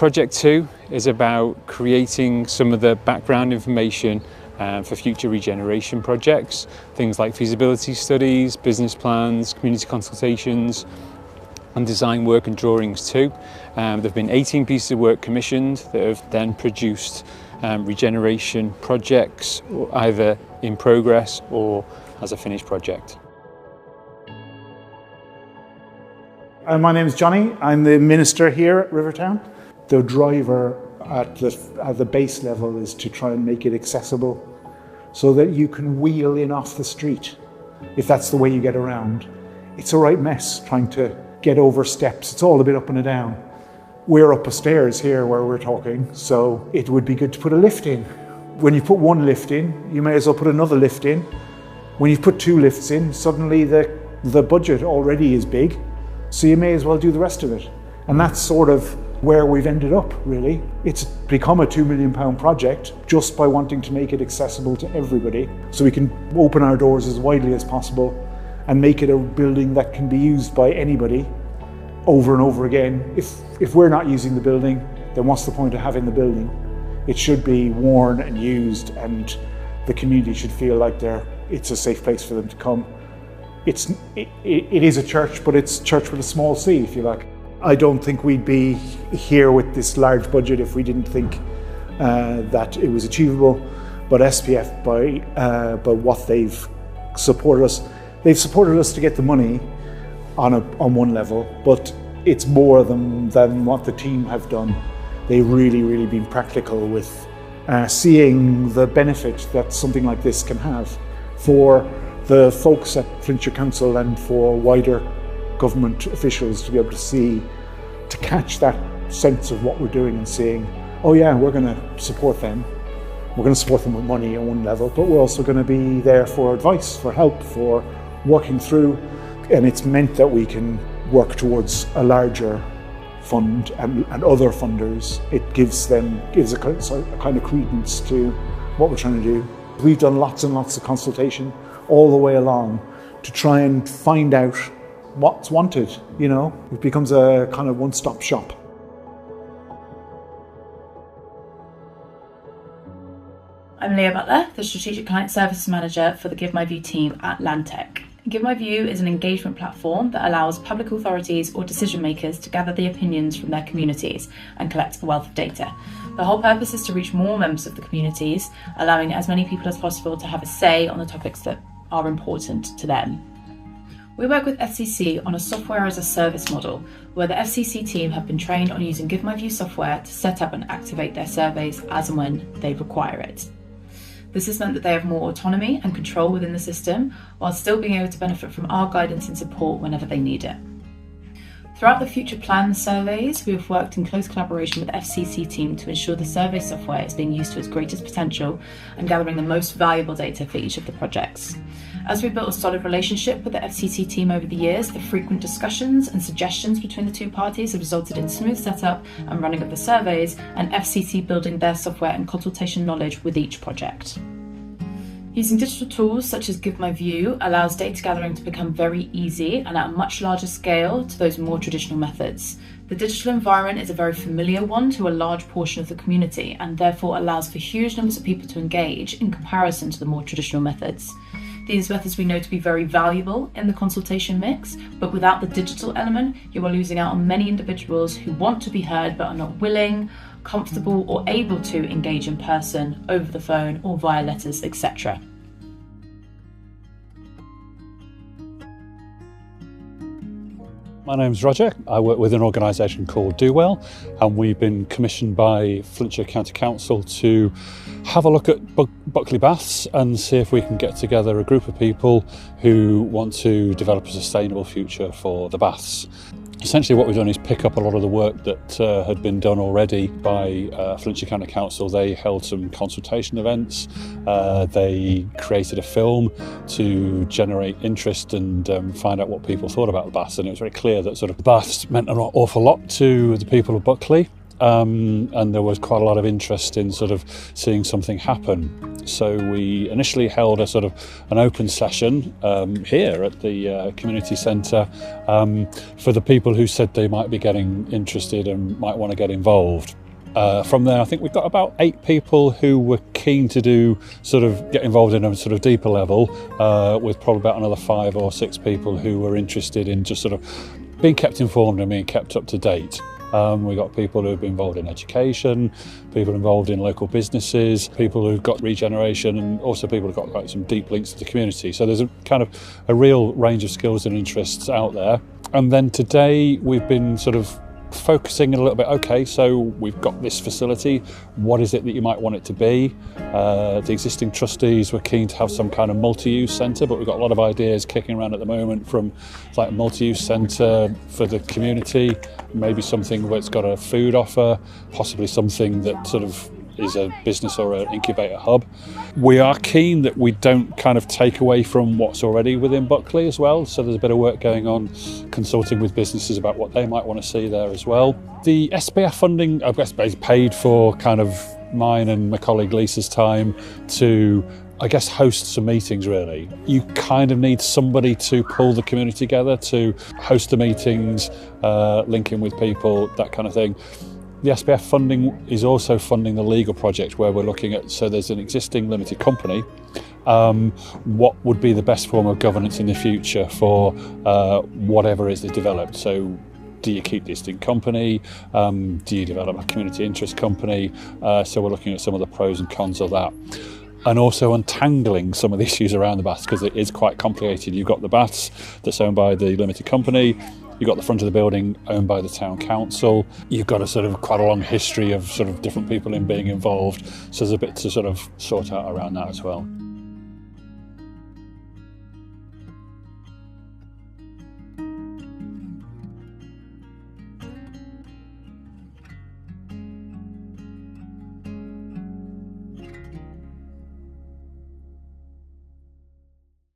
Project 2 is about creating some of the background information for future regeneration projects, things like feasibility studies, business plans, community consultations, and design work and drawings too. There have been 18 pieces of work commissioned that have then produced regeneration projects, either in progress or as a finished project. My name is Johnny. I'm the minister here at Rivertown. The driver at the base level is to try and make it accessible so that you can wheel in off the street, if that's the way you get around. It's a right mess trying to get over steps. It's all a bit up and down. We're up a stairs here where we're talking, so it would be good to put a lift in. When you put one lift in, you may as well put another lift in. When you put two lifts in, suddenly the budget already is big, so you may as well do the rest of it. And that's sort of where we've ended up, really. It's become a £2 million project just by wanting to make it accessible to everybody, so we can open our doors as widely as possible and make it a building that can be used by anybody over and over again. If we're not using the building, then what's the point of having the building? It should be worn and used, and the community should feel like it's a safe place for them to come. It is a church, but it's church with a small c, if you like. I don't think we'd be here with this large budget if we didn't think that it was achievable. But SPF, by what they've supported us to get the money on one level, but it's more than what the team have done. They've really been practical with seeing the benefit that something like this can have for the folks at Flintshire Council and for wider government officials to be able to catch that sense of what we're doing and seeing, oh yeah, we're going to support them. We're going to support them with money on one level, but we're also going to be there for advice, for help, for working through. And it's meant that we can work towards a larger fund and other funders. It gives a kind of credence to what we're trying to do. We've done lots and lots of consultation all the way along to try and find out what's wanted, you know. It becomes a kind of one-stop shop. I'm Leah Butler, the Strategic Client Services Manager for the Give My View team at Landtech. Give My View is an engagement platform that allows public authorities or decision makers to gather the opinions from their communities and collect a wealth of data. The whole purpose is to reach more members of the communities, allowing as many people as possible to have a say on the topics that are important to them. We work with FCC on a software as a service model, where the FCC team have been trained on using Give My View software to set up and activate their surveys as and when they require it. This has meant that they have more autonomy and control within the system, while still being able to benefit from our guidance and support whenever they need it. Throughout the future planned surveys, we have worked in close collaboration with the FCC team to ensure the survey software is being used to its greatest potential and gathering the most valuable data for each of the projects. As we've built a solid relationship with the FCC team over the years, the frequent discussions and suggestions between the two parties have resulted in smooth setup and running of the surveys, and FCC building their software and consultation knowledge with each project. Using digital tools such as Give My View allows data gathering to become very easy and at a much larger scale to those more traditional methods. The digital environment is a very familiar one to a large portion of the community and therefore allows for huge numbers of people to engage in comparison to the more traditional methods. These methods we know to be very valuable in the consultation mix, but without the digital element, you are losing out on many individuals who want to be heard but are not willing, comfortable or able to engage in person, over the phone or via letters, etc. My name's Roger. I work with an organisation called Do Well, and we've been commissioned by Flintshire County Council to have a look at Buckley Baths and see if we can get together a group of people who want to develop a sustainable future for the baths. Essentially what we've done is pick up a lot of the work that had been done already by Flintshire County Council. They held some consultation events, they created a film to generate interest and find out what people thought about the baths, and it was very clear that sort of the baths meant an awful lot to the people of Buckley. and there was quite a lot of interest in sort of seeing something happen. So we initially held a sort of an open session here at the community centre for the people who said they might be getting interested and might want to get involved. From there, I think we've got about 8 people who were keen to get involved in a sort of deeper level, with probably about another 5 or 6 people who were interested in just sort of being kept informed and being kept up to date. We've got people who have been involved in education, people involved in local businesses, people who've got regeneration, and also people who've got quite some deep links to the community. So there's a real range of skills and interests out there. And then today we've been sort of focusing a little bit, okay, so we've got this facility, what is it that you might want it to be? The existing trustees were keen to have some kind of multi-use centre, but we've got a lot of ideas kicking around at the moment, from like a multi-use centre for the community, maybe something where it's got a food offer, possibly something that sort of is a business or an incubator hub. We are keen that we don't kind of take away from what's already within Buckley as well, so there's a bit of work going on consulting with businesses about what they might want to see there as well. The SPF funding, I guess, is paid for kind of mine and my colleague Lisa's time to, I guess, host some meetings really. You kind of need somebody to pull the community together, to host the meetings, link in with people, that kind of thing. The SPF funding is also funding the legal project where we're looking at, so there's an existing limited company, what would be the best form of governance in the future for whatever is developed. So do you keep this in company? Do you develop a community interest company? So we're looking at some of the pros and cons of that. And also untangling some of the issues around the baths, because it is quite complicated. You've got the baths that's owned by the limited company, you've got the front of the building owned by the town council, you've got a sort of quite a long history of sort of different people in being involved, so there's a bit to sort of sort out around that as well.